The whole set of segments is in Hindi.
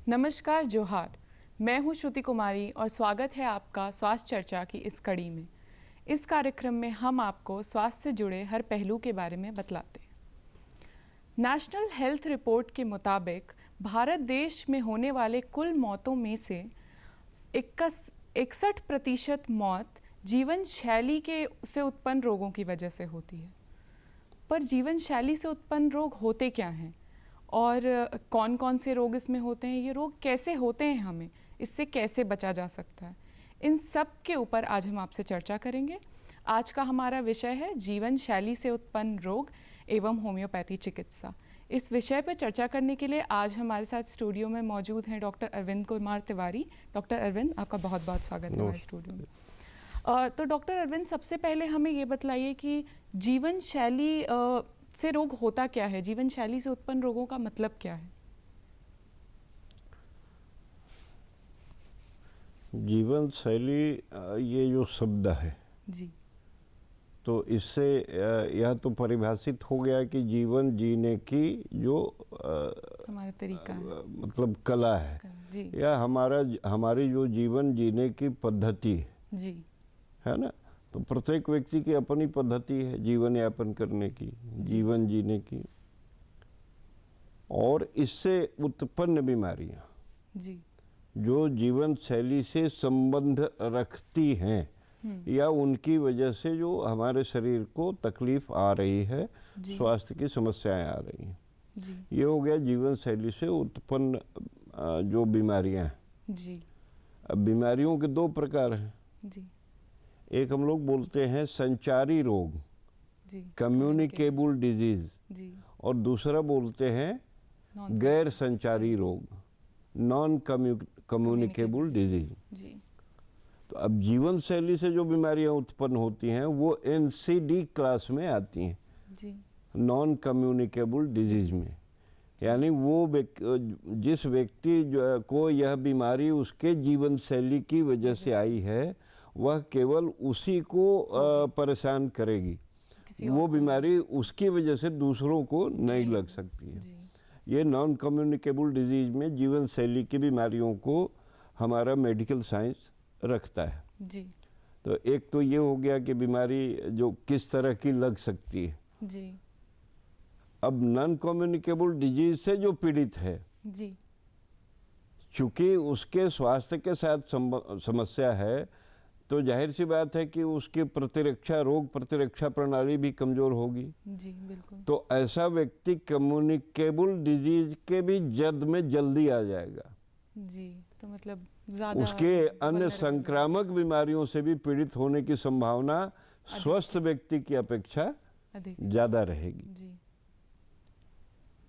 नमस्कार, जोहार। मैं हूं श्रुति कुमारी और स्वागत है आपका स्वास्थ्य चर्चा की इस कड़ी में। इस कार्यक्रम में हम आपको स्वास्थ्य से जुड़े हर पहलू के बारे में बतलाते हैं। नेशनल हेल्थ रिपोर्ट के मुताबिक भारत देश में होने वाले कुल मौतों में से 61% मौत जीवन शैली से उत्पन्न रोगों की वजह से होती है। पर जीवन शैली से उत्पन्न रोग होते क्या हैं और कौन कौन से रोग इसमें होते हैं, ये रोग कैसे होते हैं, हमें इससे कैसे बचा जा सकता है, इन सब के ऊपर आज हम आपसे चर्चा करेंगे। आज का हमारा विषय है जीवन शैली से उत्पन्न रोग एवं होम्योपैथी चिकित्सा। इस विषय पर चर्चा करने के लिए आज हमारे साथ स्टूडियो में मौजूद हैं डॉक्टर अरविंद कुमार तिवारी। डॉक्टर अरविंद, आपका बहुत बहुत स्वागत है हमारे स्टूडियो में। तो डॉक्टर अरविंद, सबसे पहले हमें ये बतलाइए कि जीवन शैली से रोग होता क्या है, जीवन शैली से उत्पन्न रोगों का मतलब क्या है? जीवन शैली ये जो शब्द है जी, तो इससे यह तो परिभाषित हो गया कि जीवन जीने की जो हमारा तरीका है, मतलब कला है जी, या हमारी जो जीवन जीने की पद्धति जी, है ना। तो प्रत्येक व्यक्ति की अपनी पद्धति है जीवन यापन करने की, जीवन जीने की, और इससे उत्पन्न बीमारियां जी, जो जीवन शैली से संबंध रखती हैं या उनकी वजह से जो हमारे शरीर को तकलीफ आ रही है, स्वास्थ्य की समस्याएं आ रही हैं, जी, ये हो गया जीवन शैली से उत्पन्न जो बीमारियां हैं। जी, अब बीमारियों के दो प्रकार हैं। जी, एक हम लोग बोलते हैं संचारी रोग, जी, कम्युनिकेबल डिजीज, जी, और दूसरा बोलते हैं गैर संचारी रोग, नॉन कम्युनिकेबल डिजीज। जी, तो अब जीवन शैली से जो बीमारियां उत्पन्न होती हैं वो NCD क्लास में आती हैं, जी, नॉन कम्युनिकेबल डिजीज में। यानी वो जिस व्यक्ति को यह बीमारी उसके जीवन शैली की वजह से आई है, वह केवल उसी को परेशान करेगी, वो बीमारी उसकी वजह से दूसरों को नहीं लग सकती है। ये नॉन कम्युनिकेबल डिजीज में जीवन शैली की बीमारियों को हमारा मेडिकल साइंस रखता है। जी, तो एक तो ये हो गया कि बीमारी जो किस तरह की लग सकती है। जी, अब नॉन कम्युनिकेबल डिजीज से जो पीड़ित है, जी, चूंकि उसके स्वास्थ्य के साथ समस्या है, तो जाहिर सी बात है कि उसकी रोग प्रतिरक्षा प्रणाली भी कमजोर होगी। जी, बिल्कुल। तो ऐसा व्यक्ति कम्युनिकेबल डिजीज के भी जद में जल्दी आ जाएगा। जी, तो मतलब ज़्यादा उसके अन्य संक्रामक बीमारियों से भी पीड़ित होने की संभावना स्वस्थ व्यक्ति की अपेक्षा ज़्यादा रहेगी। जी,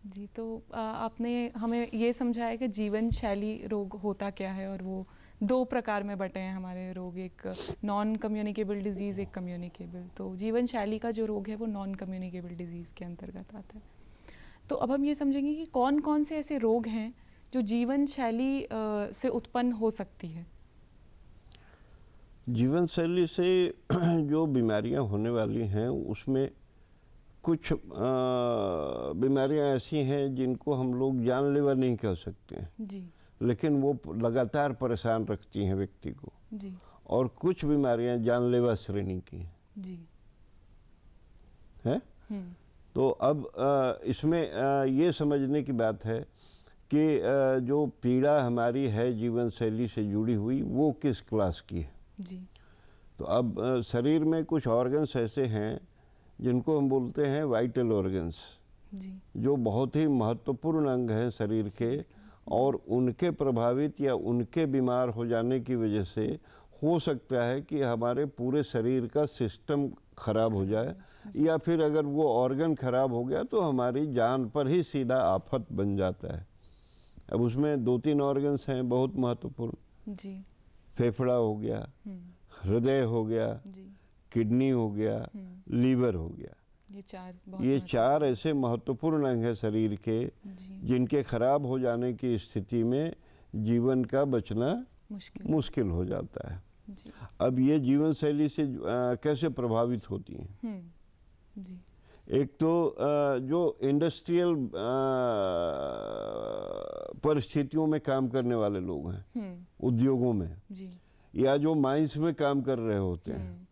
जी, तो आपने हमें ये समझाया कि जीवन शैली रोग होता क्या है, और वो दो प्रकार में बटे हैं हमारे रोग, एक नॉन कम्युनिकेबल डिजीज़, एक कम्युनिकेबल। तो जीवन शैली का जो रोग है वो नॉन कम्युनिकेबल डिजीज़ के अंतर्गत आता है। तो अब हम ये समझेंगे कि कौन कौन से ऐसे रोग हैं जो जीवन शैली से उत्पन्न हो सकती है। जीवन शैली से जो बीमारियां होने वाली हैं उसमें कुछ बीमारियां ऐसी हैं जिनको हम लोग जानलेवा नहीं कह सकते हैं, जी, लेकिन वो लगातार परेशान रखती हैं व्यक्ति को, जी, और कुछ बीमारियां जानलेवा श्रेणी की हैं, जी, है। तो अब इसमें ये समझने की बात है कि जो पीड़ा हमारी है जीवन शैली से जुड़ी हुई वो किस क्लास की है, जी। तो अब शरीर में कुछ ऑर्गन्स ऐसे हैं जिनको हम बोलते हैं वाइटल ऑर्गन्स, जी, जो बहुत ही महत्वपूर्ण अंग हैं शरीर के, और उनके प्रभावित या उनके बीमार हो जाने की वजह से हो सकता है कि हमारे पूरे शरीर का सिस्टम खराब हो जाए, या फिर अगर वो ऑर्गन खराब हो गया तो हमारी जान पर ही सीधा आफत बन जाता है। अब उसमें 2-3 ऑर्गन्स हैं बहुत महत्वपूर्ण, जी, फेफड़ा हो गया, हृदय हो गया, किडनी हो गया, लीवर हो गया। ये चार ऐसे महत्वपूर्ण अंग हैं शरीर के जिनके खराब हो जाने की स्थिति में जीवन का बचना मुश्किल हो जाता है। अब ये जीवन शैली से कैसे प्रभावित होती हैं? जी। एक तो जो इंडस्ट्रियल परिस्थितियों में काम करने वाले लोग हैं, उद्योगों में जी, या जो माइंस में काम कर रहे होते हैं,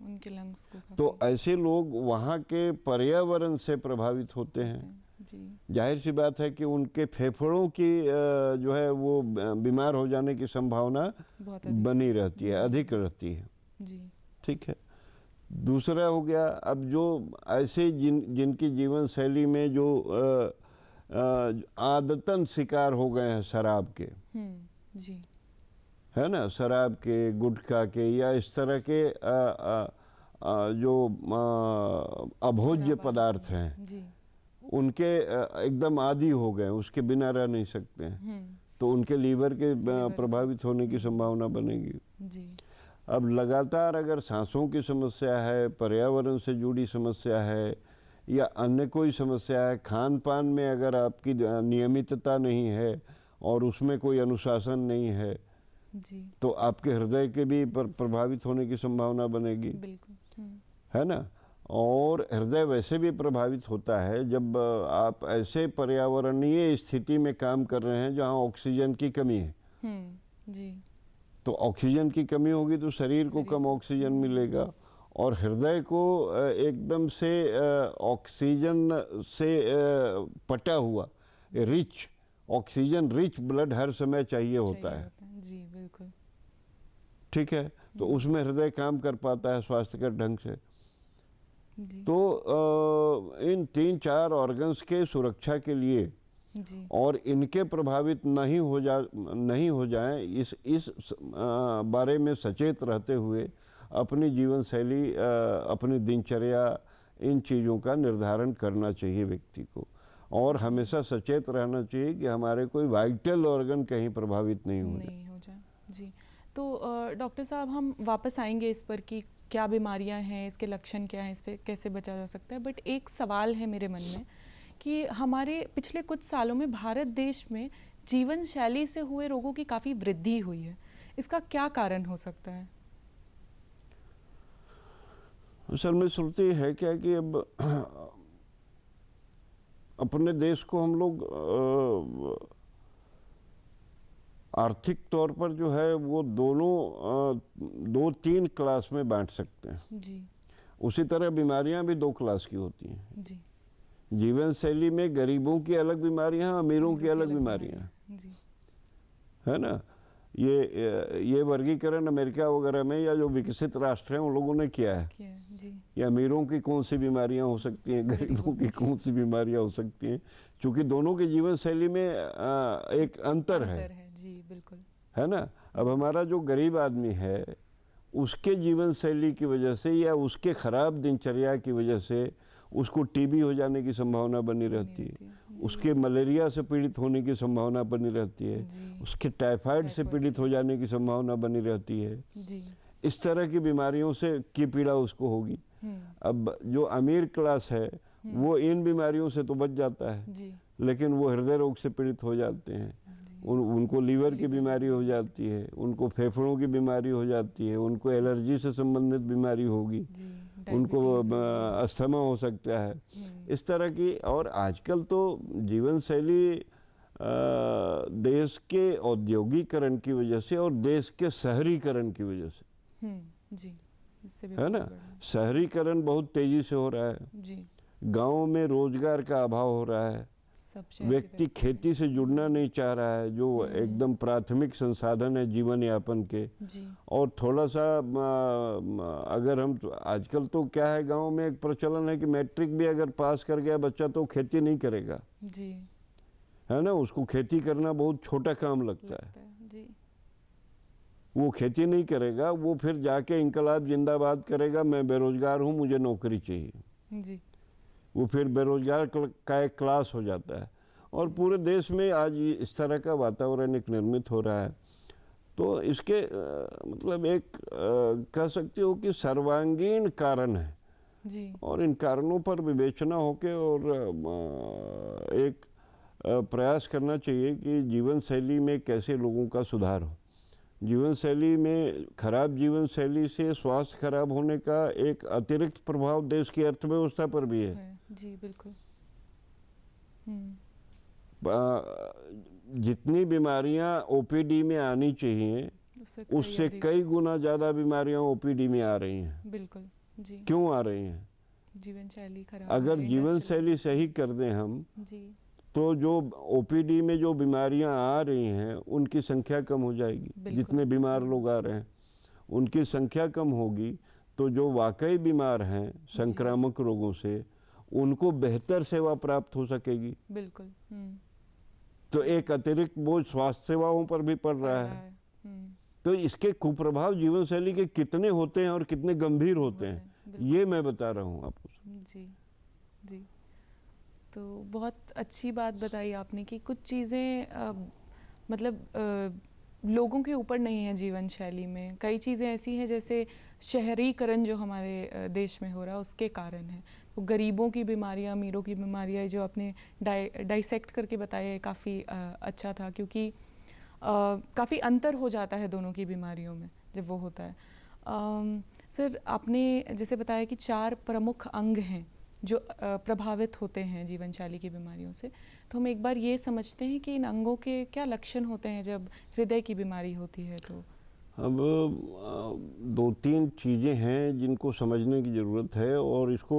उनके लंग्स को तो ऐसे लोग वहाँ के पर्यावरण से प्रभावित होते हैं। जाहिर सी बात है कि उनके फेफड़ों की जो है वो बीमार हो जाने की संभावना बनी रहती है, अधिक रहती है जी। ठीक है। दूसरा हो गया, अब जो ऐसे जिनकी जीवन शैली में जो आदतन शिकार हो गए हैं शराब के, जी, है ना, शराब के, गुटखा के या इस तरह के जो अभोज्य पदार्थ हैं जी, उनके एकदम आदी हो गए, उसके बिना रह नहीं सकते हैं, तो उनके लीवर के प्रभावित होने की संभावना बनेगी जी। अब लगातार अगर सांसों की समस्या है, पर्यावरण से जुड़ी समस्या है या अन्य कोई समस्या है, खान पान में अगर आपकी नियमितता नहीं है और उसमें कोई अनुशासन नहीं है जी, तो आपके हृदय के भी प्रभावित होने की संभावना बनेगी, बिल्कुल, है ना। और हृदय वैसे भी प्रभावित होता है जब आप ऐसे पर्यावरणीय स्थिति में काम कर रहे हैं जहाँ ऑक्सीजन की कमी है। जी, तो ऑक्सीजन की कमी होगी तो शरीर को कम ऑक्सीजन मिलेगा और हृदय को एकदम से ऑक्सीजन से पटा हुआ रिच, ऑक्सीजन रिच ब्लड हर समय चाहिए होता है जी, बिल्कुल ठीक है। तो उसमें हृदय काम कर पाता है स्वास्थ्यकर ढंग से। जी, तो इन 3-4 ऑर्गन्स के सुरक्षा के लिए जी, और इनके प्रभावित नहीं हो जाएं, इस बारे में सचेत रहते हुए अपनी जीवन शैली, अपनी दिनचर्या, इन चीज़ों का निर्धारण करना चाहिए व्यक्ति को और हमेशा सचेत रहना चाहिए कि हमारे कोई वाइटल ऑर्गन कहीं प्रभावित नहीं हो जाए। जी, तो डॉक्टर साहब हम वापस आएंगे इस पर कि क्या बीमारियां हैं, इसके लक्षण क्या हैं, इस पर कैसे बचा जा सकता है। बट एक सवाल है मेरे मन में कि हमारे पिछले कुछ सालों में भारत देश में जीवन शैली से हुए रोगों की काफ़ी वृद्धि हुई है, इसका क्या कारण हो सकता है? असल में सुनती है क्या कि अब अपने देश को हम लोग आर्थिक तौर पर जो है वो दोनों 2-3 क्लास में बांट सकते हैं जी, उसी तरह बीमारियां भी 2 क्लास की होती हैं जी, जीवन शैली में गरीबों की अलग बीमारियां, अमीरों की अलग बीमारियां, जी, है ना। ये वर्गीकरण अमेरिका वगैरह में या जो विकसित राष्ट्र हैं उन लोगों ने किया है जी, कि अमीरों की कौन सी बीमारियां हो सकती हैं, गरीबों की कौन सी बीमारियां हो सकती हैं, क्योंकि दोनों की जीवन शैली में एक अंतर है जी, बिल्कुल, है ना। अब हमारा जो गरीब आदमी है उसके जीवन शैली की वजह से या उसके खराब दिनचर्या की वजह से उसको टीबी हो जाने की संभावना बनी रहती है, उसके मलेरिया से पीड़ित होने की संभावना बनी रहती है, उसके टाइफाइड से पीड़ित हो जाने की संभावना बनी रहती है जी, इस तरह की बीमारियों से की पीड़ा उसको होगी। अब जो अमीर क्लास है वो इन बीमारियों से तो बच जाता है जी, लेकिन वो हृदय रोग से पीड़ित हो जाते हैं, उनको लीवर की बीमारी हो जाती है, उनको फेफड़ों की बीमारी हो जाती है, उनको एलर्जी से संबंधित बीमारी होगी, उनको अस्थमा हो सकता है, इस तरह की। और आजकल तो जीवन शैली देश के औद्योगिकरण की वजह से और देश के शहरीकरण की वजह से जी, इससे भी है ना, शहरीकरण बहुत तेजी से हो रहा है जी, गाँव में रोजगार का अभाव हो रहा है, व्यक्ति खेती से जुड़ना नहीं चाह रहा है जो एकदम प्राथमिक संसाधन है जीवन यापन के जी, और थोड़ा सा अगर हम आजकल तो क्या है गांव में एक प्रचलन है कि मैट्रिक भी अगर पास कर गया बच्चा तो खेती नहीं करेगा जी, है ना, उसको खेती करना बहुत छोटा काम लगता है जी, वो खेती नहीं करेगा, वो फिर जाके इंकलाब जिंदाबाद करेगा, मैं बेरोजगार हूँ मुझे नौकरी चाहिए जी, वो फिर बेरोजगार का एक क्लास हो जाता है और पूरे देश में आज इस तरह का वातावरण एक निर्मित हो रहा है। तो इसके मतलब एक कह सकते हो कि सर्वांगीण कारण है जी, और इन कारणों पर विवेचना होके और एक प्रयास करना चाहिए कि जीवन शैली में कैसे लोगों का सुधार हो। जीवन शैली में खराब जीवन शैली से स्वास्थ्य खराब होने का एक अतिरिक्त प्रभाव देश की अर्थव्यवस्था पर भी है। जी बिल्कुल। जितनी बीमारियां ओपीडी में आनी चाहिए उससे कई गुना ज़्यादा बीमारियां ओपीडी में आ रही हैं। बिल्कुल जी। क्यों आ रही हैं? जीवन शैली खराब। अगर जीवन शैली सही कर दें हम जी, तो जो ओपीडी में जो बीमारियां आ रही हैं उनकी संख्या कम हो जाएगी। जितने बीमार लोग आ रहे हैं उनकी संख्या कम होगी तो जो वाकई बीमार हैं संक्रामक रोगों से उनको बेहतर सेवा प्राप्त हो सकेगी। बिल्कुल। तो एक अतिरिक्त बोझ स्वास्थ्य सेवाओं पर भी पड़ रहा है। तो इसके कुप्रभाव जीवन शैली के कितने होते हैं और कितने गंभीर होते हैं ये मैं बता रहा हूँ आपको। जी जी। तो बहुत अच्छी बात बताई आपने कि कुछ चीज़ें मतलब लोगों के ऊपर नहीं है जीवन शैली में। कई चीज़ें ऐसी हैं जैसे शहरीकरण जो हमारे देश में हो रहा है उसके कारण है। तो गरीबों की बीमारियां, अमीरों की बीमारियां जो आपने डाइसेक्ट करके बताया काफ़ी अच्छा था, क्योंकि काफ़ी अंतर हो जाता है दोनों की बीमारियों में जब वो होता है। सर आपने जैसे बताया कि 4 प्रमुख अंग हैं जो प्रभावित होते हैं जीवन शैली की बीमारियों से, तो हम एक बार ये समझते हैं कि इन अंगों के क्या लक्षण होते हैं जब हृदय की बीमारी होती है। तो अब 2-3 चीज़ें हैं जिनको समझने की ज़रूरत है और इसको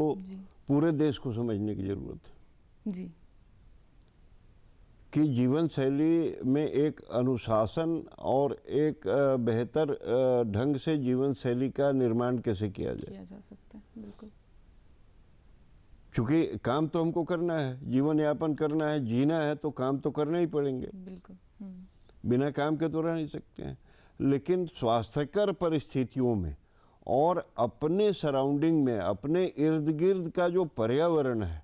पूरे देश को समझने की ज़रूरत है जी, कि जीवन शैली में एक अनुशासन और एक बेहतर ढंग से जीवन शैली का निर्माण कैसे किया जा सकता है। बिल्कुल। क्योंकि काम तो हमको करना है, जीवन यापन करना है, जीना है, तो काम तो करने ही पड़ेंगे। बिल्कुल। बिना काम के तो रह नहीं सकते हैं। लेकिन स्वास्थ्यकर परिस्थितियों में और अपने सराउंडिंग में, अपने इर्द गिर्द का जो पर्यावरण है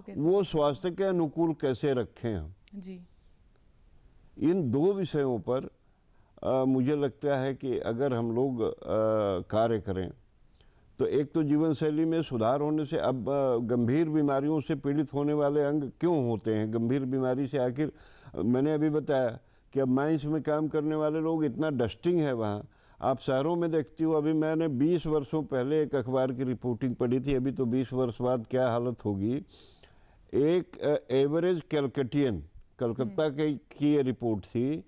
वो स्वास्थ्य के अनुकूल कैसे रखें हम जी। इन 2 विषयों पर मुझे लगता है कि अगर हम लोग कार्य करें तो एक तो जीवन शैली में सुधार होने से अब गंभीर बीमारियों से पीड़ित होने वाले अंग क्यों होते हैं। गंभीर बीमारी से आखिर मैंने अभी बताया कि अब माइंस में काम करने वाले लोग, इतना डस्टिंग है वहाँ। आप शहरों में देखती हो, अभी मैंने 20 वर्षों पहले एक अखबार की रिपोर्टिंग पढ़ी थी, अभी तो 20 वर्ष बाद क्या हालत होगी। एक एवरेज कैलकटियन, कलकत्ता की ये रिपोर्ट थी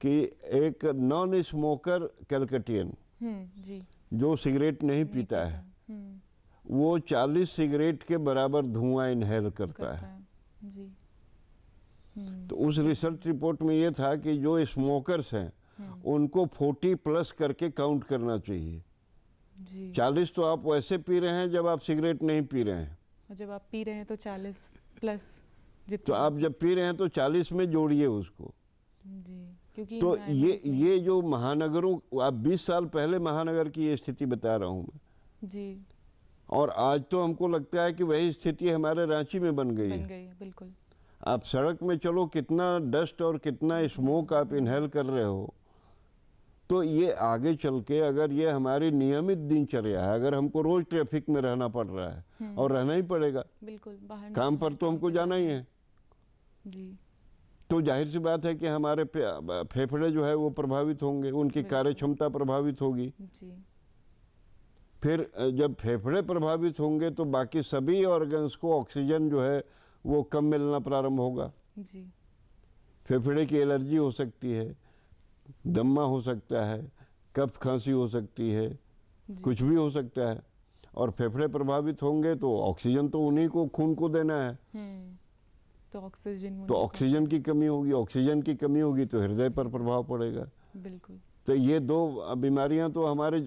कि एक नॉन स्मोकर कैलकटियन जो सिगरेट नहीं पीता है वो 40 सिगरेट के बराबर धुआं इनहेल करता है। जी। तो उस रिसर्च रिपोर्ट में ये था कि जो स्मोकर्स हैं उनको 40 प्लस करके काउंट करना चाहिए जी। 40 तो आप वैसे पी रहे हैं जब आप सिगरेट नहीं पी रहे हैं, और जब आप पी रहे हैं तो 40 प्लस तो आप जब पी रहे हैं तो 40 में जोड़िए उसको जी। क्योंकि तो ये जो महानगरों, आप 20 साल पहले महानगर की ये स्थिति बता रहा हूँ मैं जी, और आज तो हमको लगता है कि वही स्थिति हमारे रांची में बन गई है। बिल्कुल। आप सड़क में चलो, कितना डस्ट और कितना स्मोक आप इनहेल कर रहे हो। तो ये आगे चल के अगर ये हमारी नियमित दिनचर्या है, अगर हमको रोज ट्रैफिक में रहना पड़ रहा है और रहना ही पड़ेगा, बिल्कुल, बाहर काम पर तो हमको जाना ही है जी, तो जाहिर सी बात है कि हमारे फेफड़े जो है वो प्रभावित होंगे, उनकी कार्य क्षमता प्रभावित होगी जी। फिर जब फेफड़े प्रभावित होंगे तो बाकी सभी ऑर्गन्स को ऑक्सीजन जो है वो कम मिलना प्रारंभ होगा जी। फेफड़े की एलर्जी हो सकती है, दम्मा हो सकता है, कफ खांसी हो सकती है, कुछ भी हो सकता है। और फेफड़े प्रभावित होंगे तो ऑक्सीजन तो उन्हीं को, खून को देना है, तो ऑक्सीजन की कमी होगी, ऑक्सीजन की कमी होगी तो हृदय पर प्रभाव पड़ेगा। बिल्कुल। तो ये 2 बीमारियां तो हमारे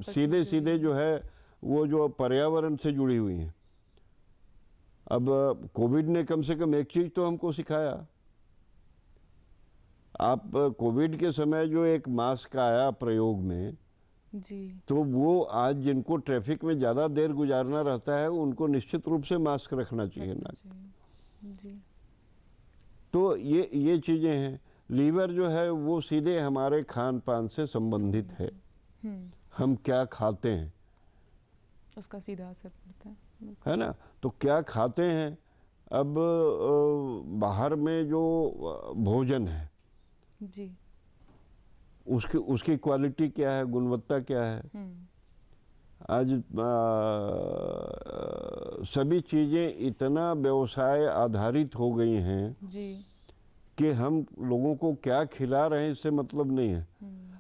सीधे सीधे जो है वो जो पर्यावरण से जुड़ी हुई हैं। अब कोविड ने कम से कम एक चीज तो हमको सिखाया। आप कोविड के समय जो एक मास्क आया प्रयोग में जी, तो वो आज जिनको ट्रैफिक में ज़्यादा देर गुजारना रहता है उनको निश्चित रूप से मास्क रखना चाहिए ना जी। तो ये चीज़ें हैं। लीवर जो है वो सीधे हमारे खान पान से संबंधित है। हम क्या खाते हैं उसका सीधा असर पड़ता है ना। तो क्या खाते हैं, अब बाहर में जो भोजन है जी, उसकी क्वालिटी क्या है, गुणवत्ता क्या है। आज सभी चीज़ें इतना व्यवसाय आधारित हो गई हैं जी कि हम लोगों को क्या खिला रहे हैं इससे मतलब नहीं है,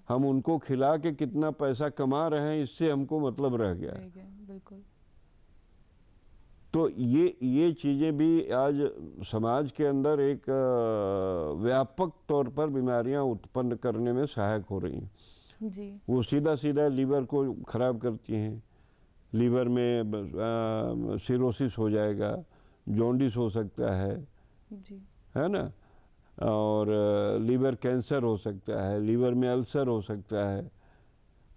हम उनको खिला के कितना पैसा कमा रहे हैं इससे हमको मतलब रह गया है। बिल्कुल। तो ये चीज़ें भी आज समाज के अंदर एक व्यापक तौर पर बीमारियां उत्पन्न करने में सहायक हो रही हैं। जी वो सीधा सीधा लीवर को ख़राब करती हैं, लीवर में सिरोसिस हो जाएगा, जॉन्डिस हो सकता है जी है ना, और लीवर कैंसर हो सकता है, लीवर में अल्सर हो सकता है।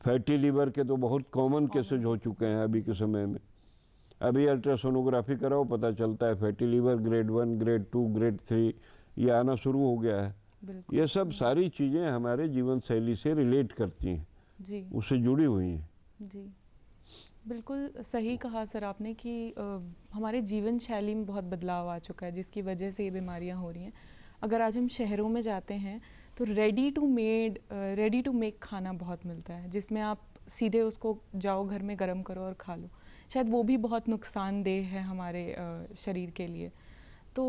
फैटी लीवर के तो बहुत कॉमन केसेज हो चुके हैं अभी के समय में। अभी अल्ट्रासोनोग्राफी कराओ, पता चलता है fatty liver grade 1, grade 2, grade 3 ये आना शुरू हो गया है। ये सब सारी चीज़ें हमारे जीवन शैली से रिलेट करती हैं जी, उससे जुड़ी हुई हैं। जी बिल्कुल सही कहा सर आपने कि हमारे जीवन शैली में बहुत बदलाव आ चुका है जिसकी वजह से ये बीमारियां हो रही हैं। अगर आज हम शहरों में जाते हैं तो रेडी टू मेक खाना बहुत मिलता है जिसमें आप सीधे उसको जाओ घर में गर्म करो और खा लो। शायद वो भी बहुत नुकसानदेह है हमारे शरीर के लिए। तो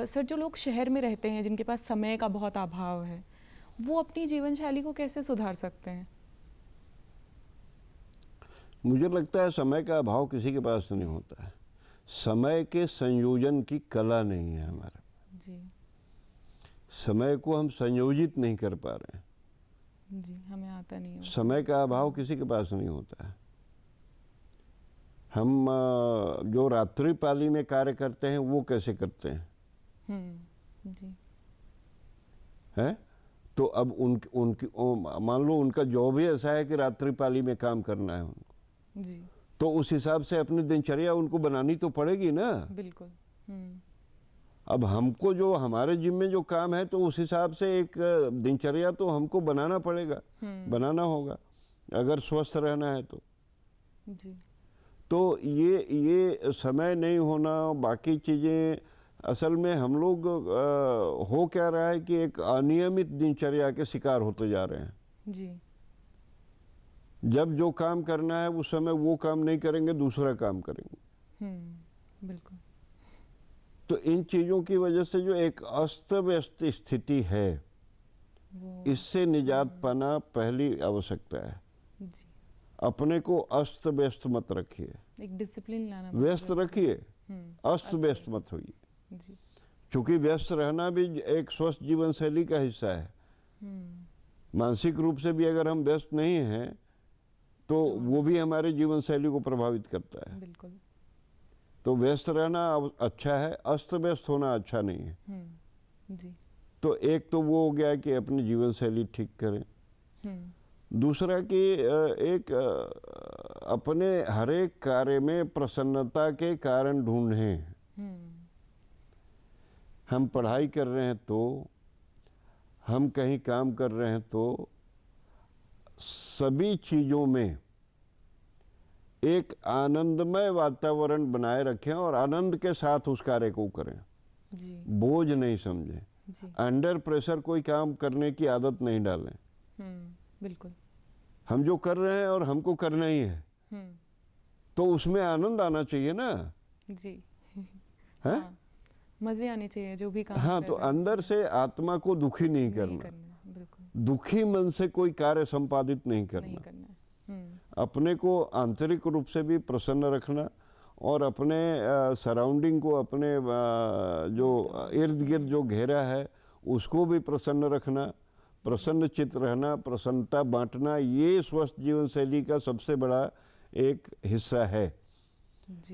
सर जो लोग शहर में रहते हैं जिनके पास समय का बहुत अभाव है वो अपनी जीवन शैली को कैसे सुधार सकते हैं? मुझे लगता है समय का अभाव किसी के पास नहीं होता है, समय के संयोजन की कला नहीं है हमारे। जी, समय को हम संयोजित नहीं कर पा रहे हैं। जी हमें आता नहीं है। समय का अभाव किसी के पास नहीं होता है। हम जो रात्रिपाली में कार्य करते हैं वो कैसे करते हैं? जी है तो अब उनकी मान लो उनका जॉब ही ऐसा है कि रात्रिपाली में काम करना है उनको, जी तो उस हिसाब से अपनी दिनचर्या उनको बनानी तो पड़ेगी ना। बिल्कुल। अब हमको जो हमारे जिम में जो काम है तो उस हिसाब से एक दिनचर्या तो हमको बनाना पड़ेगा, बनाना होगा अगर स्वस्थ रहना है तो। जी तो ये समय नहीं होना, बाकी चीज़ें, असल में हम लोग हो क्या रहा है कि एक अनियमित दिनचर्या के शिकार होते जा रहे हैं। जी जब जो काम करना है उस समय वो काम नहीं करेंगे, दूसरा काम करेंगे। बिल्कुल। तो इन चीज़ों की वजह से जो एक अस्त व्यस्त स्थिति है इससे निजात पाना पहली आवश्यकता है। जी अपने को अस्त व्यस्त मत रखिए, एक डिसिप्लिन लाना, व्यस्त रखिए, अस्त व्यस्त मत होइए। जी क्योंकि व्यस्त रहना भी एक स्वस्थ जीवन शैली का हिस्सा है। मानसिक रूप से भी अगर हम व्यस्त नहीं हैं तो वो भी हमारे जीवन शैली को प्रभावित करता है। बिल्कुल। तो व्यस्त रहना अच्छा है, अस्त व्यस्त होना अच्छा नहीं है। जी तो एक तो वो हो गया कि अपनी जीवन शैली ठीक करें। दूसरा कि एक अपने हर एक कार्य में प्रसन्नता के कारण ढूंढें। हम पढ़ाई कर रहे हैं तो, हम कहीं काम कर रहे हैं तो सभी चीज़ों में एक आनंदमय वातावरण बनाए रखें और आनंद के साथ उस कार्य को करें। जी बोझ नहीं समझें, अंडर प्रेशर कोई काम करने की आदत नहीं डालें। बिल्कुल। हम जो कर रहे हैं और हमको करना ही है तो उसमें आनंद आना चाहिए ना। जी है मजे आने चाहिए जो भी काम। हाँ, तो अंदर से आत्मा को दुखी नहीं करना। बिल्कुल। दुखी मन से कोई कार्य संपादित नहीं करना। अपने को आंतरिक रूप से भी प्रसन्न रखना और अपने सराउंडिंग को, अपने जो इर्द गिर्द जो घेरा है उसको भी प्रसन्न रखना, प्रसन्न चित्त रहना, प्रसन्नता बांटना, ये स्वस्थ जीवन शैली का सबसे बड़ा एक हिस्सा है।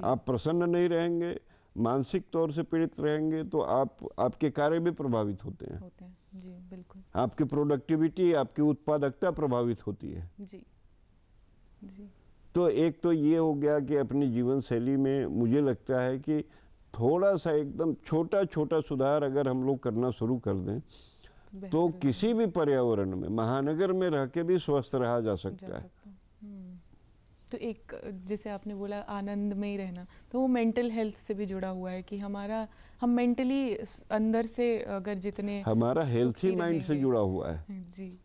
आप प्रसन्न नहीं रहेंगे, मानसिक तौर से पीड़ित रहेंगे तो आपके कार्य भी प्रभावित होते हैं। जी बिल्कुल। आपकी प्रोडक्टिविटी, आपकी उत्पादकता प्रभावित होती है। जी जी। तो एक तो ये हो गया कि अपनी जीवन शैली में मुझे लगता है कि थोड़ा सा एकदम छोटा छोटा सुधार अगर हम लोग करना शुरू कर दें तो किसी भी पर्यावरण में, महानगर में रह के भी स्वस्थ रहा जा सकता है। तो एक जैसे आपने बोला आनंद में ही रहना, तो वो मेंटल हेल्थ से भी जुड़ा हुआ है कि हम मेंटली अंदर से अगर जितने हमारा हेल्थी माइंड से जुड़ा हुआ है। जी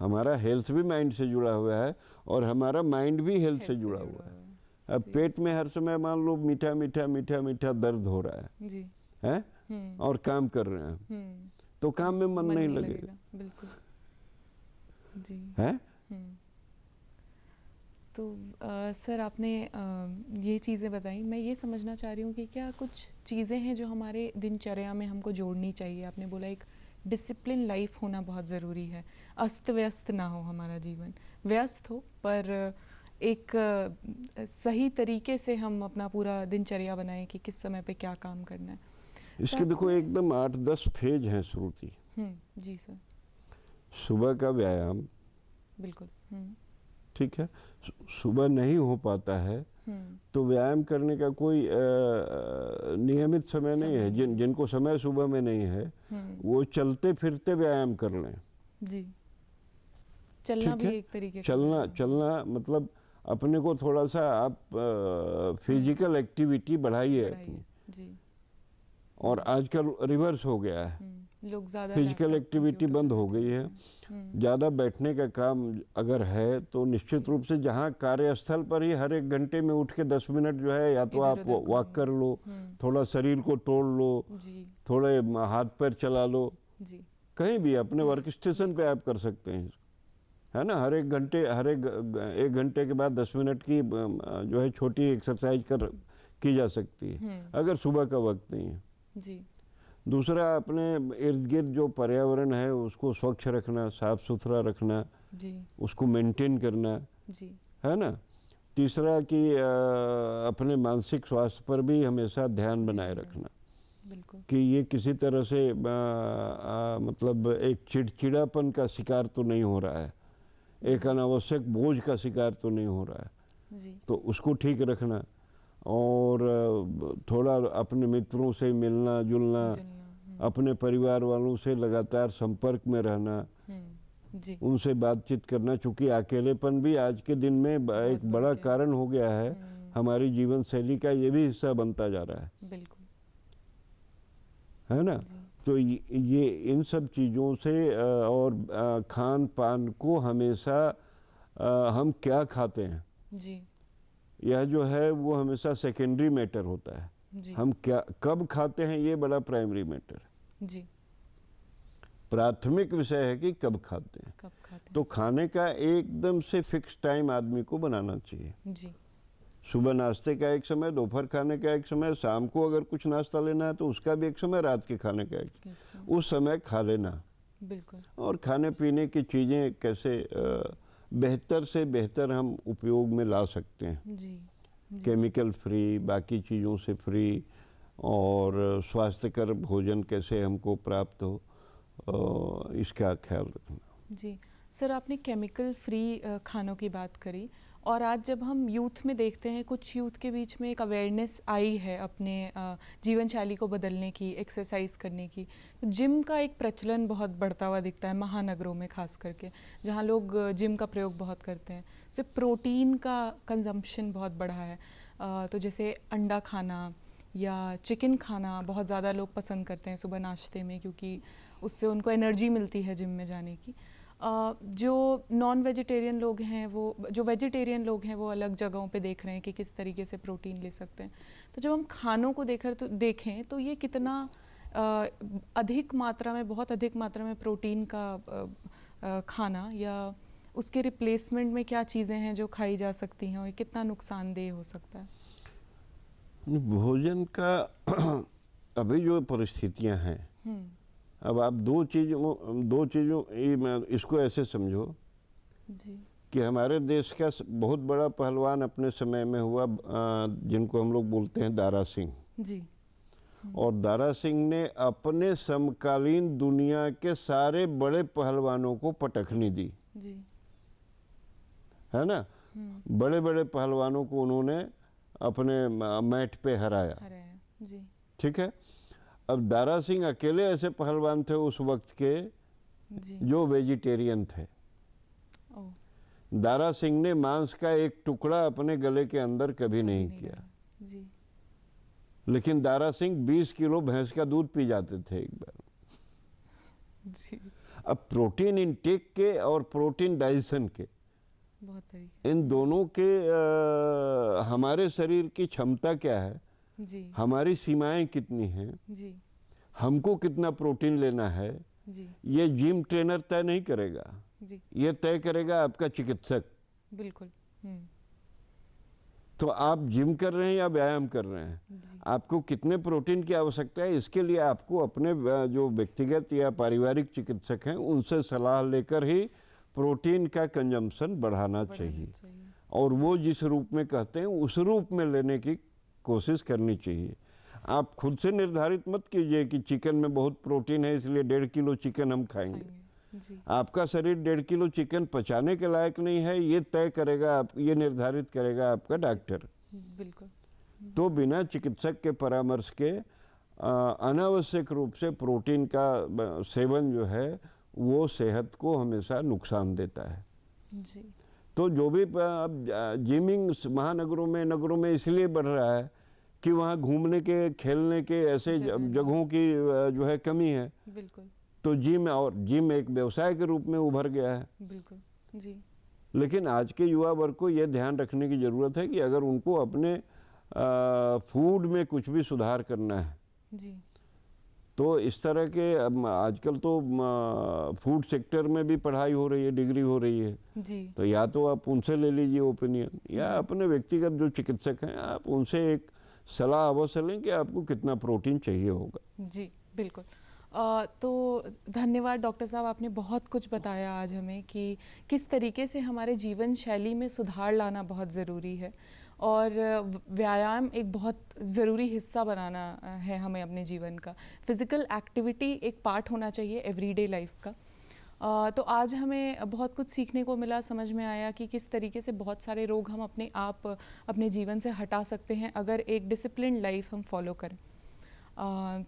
हमारा हेल्थ भी माइंड से जुड़ा हुआ है और हमारा माइंड भी हेल्थ से जुड़ा हुआ है। अब पेट में हर समय मान लो मीठा मीठा मीठा मीठा दर्द हो रहा है जी। हैं और काम कर रहे हैं तो काम में मन नहीं लगेगा। बिल्कुल जी। है तो सर आपने ये चीज़ें बताई, मैं ये समझना चाह रही हूँ कि क्या कुछ चीज़ें हैं जो हमारे दिनचर्या में हमको जोड़नी चाहिए। आपने बोला एक डिसिप्लिन लाइफ होना बहुत ज़रूरी है, अस्त व्यस्त ना हो हमारा जीवन, व्यस्त हो पर एक सही तरीके से हम अपना पूरा दिनचर्या बनाएं कि किस समय पे क्या काम करना है। इसके देखो एकदम 8-10 फेज हैं श्रुति। जी सर। सुबह का व्यायाम, बिल्कुल। ठीक है, सुबह नहीं हो पाता है तो व्यायाम करने का कोई नियमित समय नहीं है। जिनको समय सुबह में नहीं है वो चलते फिरते व्यायाम कर लें। जी। चलना भी एक तरीके का चलना मतलब अपने को थोड़ा सा आप फिजिकल एक्टिविटी बढ़ाइए अपनी। जी। और आजकल रिवर्स हो गया है, लोग ज़्यादा फिजिकल एक्टिविटी बंद हो गई है। ज़्यादा बैठने का काम अगर है तो निश्चित रूप से जहाँ कार्यस्थल पर ही हर एक घंटे में उठ के 10 मिनट जो है या तो आप वॉक कर लो, थोड़ा शरीर को तोड़ लो, थोड़े हाथ पैर चला लो, कहीं भी अपने वर्क स्टेशन पे आप कर सकते हैं, है ना। हर एक घंटे के बाद 10 मिनट की जो है छोटी एक्सरसाइज की जा सकती है अगर सुबह का वक्त नहीं है। जी। दूसरा, अपने इर्द गिर्द जो पर्यावरण है उसको स्वच्छ रखना, साफ सुथरा रखना, जी, उसको मेंटेन करना, जी, है ना। तीसरा कि अपने मानसिक स्वास्थ्य पर भी हमेशा ध्यान बनाए रखना, बिल्कुल, कि ये किसी तरह से मतलब एक चिड़चिड़ापन का शिकार तो नहीं हो रहा है, एक अनावश्यक बोझ का शिकार तो नहीं हो रहा है, जी, तो उसको ठीक रखना। और थोड़ा अपने मित्रों से मिलना जुलना, अपने परिवार वालों से लगातार संपर्क में रहना, जी, उनसे बातचीत करना, चूँकि अकेलेपन भी आज के दिन में एक बड़ा कारण हो गया है, हमारी जीवन शैली का ये भी हिस्सा बनता जा रहा है, बिल्कुल, है ना। तो ये इन सब चीज़ों से और खान पान को हमेशा हम क्या खाते हैं, जी, यह जो है वो हमेशा सेकेंडरी मैटर होता है, जी, हम क्या कब खाते हैं ये बड़ा प्राइमरी मैटर है, जी, प्राथमिक विषय है कि कब खाते हैं, तो खाने का एकदम से फिक्स टाइम आदमी को बनाना चाहिए, जी, सुबह नाश्ते का एक समय, दोपहर खाने का एक समय, शाम को अगर कुछ नाश्ता लेना है तो उसका भी एक समय, रात के खाने का एक उस समय खा लेना, बिल्कुल। और खाने पीने की चीज़ें कैसे बेहतर से बेहतर हम उपयोग में ला सकते हैं, जी, जी, केमिकल फ्री, बाकी चीज़ों से फ्री, और स्वास्थ्यकर भोजन कैसे हमको प्राप्त हो, इसका ख्याल रखना। जी सर, आपने केमिकल फ्री खानों की बात करी, और आज जब हम यूथ में देखते हैं, कुछ यूथ के बीच में एक अवेयरनेस आई है अपने जीवन शैली को बदलने की, एक्सरसाइज करने की, तो जिम का एक प्रचलन बहुत बढ़ता हुआ दिखता है महानगरों में, खास करके जहाँ लोग जिम का प्रयोग बहुत करते हैं। सिर्फ प्रोटीन का कंजम्पशन बहुत बढ़ा है, तो जैसे अंडा खाना या चिकन खाना बहुत ज़्यादा लोग पसंद करते हैं सुबह नाश्ते में, क्योंकि उससे उनको एनर्जी मिलती है जिम में जाने की। जो नॉन वेजिटेरियन लोग हैं, वो जो वेजिटेरियन लोग हैं वो अलग जगहों पे देख रहे हैं कि किस तरीके से प्रोटीन ले सकते हैं। तो जब हम खानों को देखें तो ये कितना अधिक मात्रा में, बहुत अधिक मात्रा में प्रोटीन का खाना, या उसके रिप्लेसमेंट में क्या चीज़ें हैं जो खाई जा सकती हैं और ये कितना नुकसानदेह हो सकता है? भोजन का अभी जो परिस्थितियां हैं, अब आप दो चीज़ों मैं इसको ऐसे समझो, जी, कि हमारे देश का बहुत बड़ा पहलवान अपने समय में हुआ, जिनको हम लोग बोलते हैं दारा सिंह, जी, और दारा सिंह ने अपने समकालीन दुनिया के सारे बड़े पहलवानों को पटखनी दी, जी, है ना। बड़े बड़े पहलवानों को उन्होंने अपने मैट पे हराया, जी, ठीक है। अब दारा सिंह अकेले ऐसे पहलवान थे उस वक्त के, जी, जो वेजिटेरियन थे। दारा सिंह ने मांस का एक टुकड़ा अपने गले के अंदर कभी नहीं किया, जी, लेकिन दारा सिंह 20 किलो भैंस का दूध पी जाते थे एक बार, जी। अब प्रोटीन इनटेक के और प्रोटीन डाइजेशन के, बहुत तरीके, इन दोनों के हमारे शरीर की क्षमता क्या है जी हमारी सीमाएं कितनी हैं, जी हमको कितना प्रोटीन लेना है, जी ये जिम ट्रेनर तय नहीं करेगा, जी ये तय करेगा आपका चिकित्सक। बिल्कुल। तो आप जिम कर रहे हैं या व्यायाम कर रहे हैं, आपको कितने प्रोटीन की आवश्यकता है, इसके लिए आपको अपने जो व्यक्तिगत या पारिवारिक चिकित्सक हैं उनसे सलाह लेकर ही प्रोटीन का कंजम्पशन बढ़ाना चाहिए और वो जिस रूप में कहते हैं उस रूप में लेने की कोशिश करनी चाहिए। आप खुद से निर्धारित मत कीजिए कि चिकन में बहुत प्रोटीन है इसलिए 1.5 किलो चिकन हम खाएंगे। आपका शरीर 1.5 किलो चिकन पचाने के लायक नहीं है, ये तय करेगा, आप ये निर्धारित करेगा आपका डॉक्टर। बिल्कुल। तो बिना चिकित्सक के परामर्श के अनावश्यक रूप से प्रोटीन का सेवन जो है वो सेहत को हमेशा नुकसान देता है जी। तो जो भी अब जिमिंग महानगरों में नगरों में इसलिए बढ़ रहा है कि वहाँ घूमने के खेलने के ऐसे जगहों की जो है कमी है। बिल्कुल। तो जिम एक व्यवसाय के रूप में उभर गया है। बिल्कुल जी। लेकिन आज के युवा वर्ग को यह ध्यान रखने की ज़रूरत है कि अगर उनको अपने फूड में कुछ भी सुधार करना है जी, तो इस तरह के आजकल तो फूड सेक्टर में भी पढ़ाई हो रही है, डिग्री हो रही है जी। तो या तो आप उनसे ले लीजिए ओपिनियन या अपने व्यक्तिगत जो चिकित्सक हैं आप उनसे एक सलाह अवश्य लें कि आपको कितना प्रोटीन चाहिए होगा। जी बिल्कुल। तो धन्यवाद डॉक्टर साहब, आपने बहुत कुछ बताया आज हमें कि किस तरीके से हमारे जीवन शैली में सुधार लाना बहुत ज़रूरी है और व्यायाम एक बहुत ज़रूरी हिस्सा बनाना है हमें अपने जीवन का। फिज़िकल एक्टिविटी एक पार्ट होना चाहिए एवरीडे लाइफ का। तो आज हमें बहुत कुछ सीखने को मिला, समझ में आया कि किस तरीके से बहुत सारे रोग हम अपने आप अपने जीवन से हटा सकते हैं अगर एक डिसिप्लिन लाइफ हम फॉलो करें।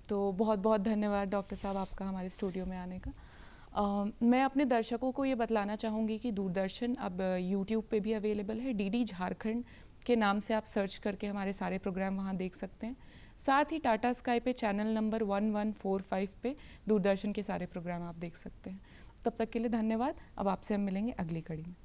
तो बहुत बहुत धन्यवाद डॉक्टर साहब आपका हमारे स्टूडियो में आने का। मैं अपने दर्शकों को ये बतलाना चाहूँगी कि दूरदर्शन अब यूट्यूब पे भी अवेलेबल है। डीडी झारखंड के नाम से आप सर्च करके हमारे सारे प्रोग्राम वहाँ देख सकते हैं। साथ ही टाटा स्काई पे चैनल नंबर 1145 पे दूरदर्शन के सारे प्रोग्राम आप देख सकते हैं। तब तक के लिए धन्यवाद। अब आपसे हम मिलेंगे अगली कड़ी में।